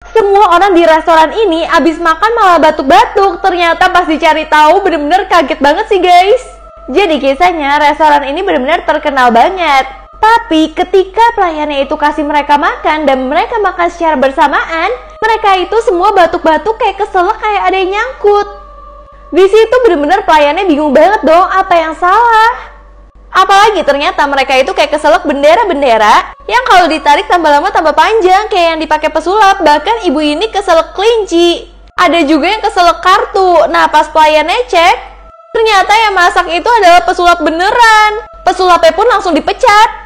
Semua orang di restoran ini abis makan malah batuk-batuk. Ternyata pas dicari tahu bener-bener kaget banget sih guys. Jadi kisahnya restoran ini bener-bener terkenal banget. Tapi ketika pelayannya itu kasih mereka makan dan mereka makan secara bersamaan, mereka itu semua batuk-batuk kayak keselak, kayak ada yang nyangkut. Di situ bener-bener pelayannya bingung banget dong, apa yang salah? Apalagi ternyata mereka itu kayak keselak bendera-bendera yang kalau ditarik tambah lama tambah panjang kayak yang dipakai pesulap. Bahkan ibu ini keselak kelinci. Ada juga yang keselak kartu. Nah pas pelayannya cek, ternyata yang masak itu adalah pesulap beneran. Pesulapnya pun langsung dipecat.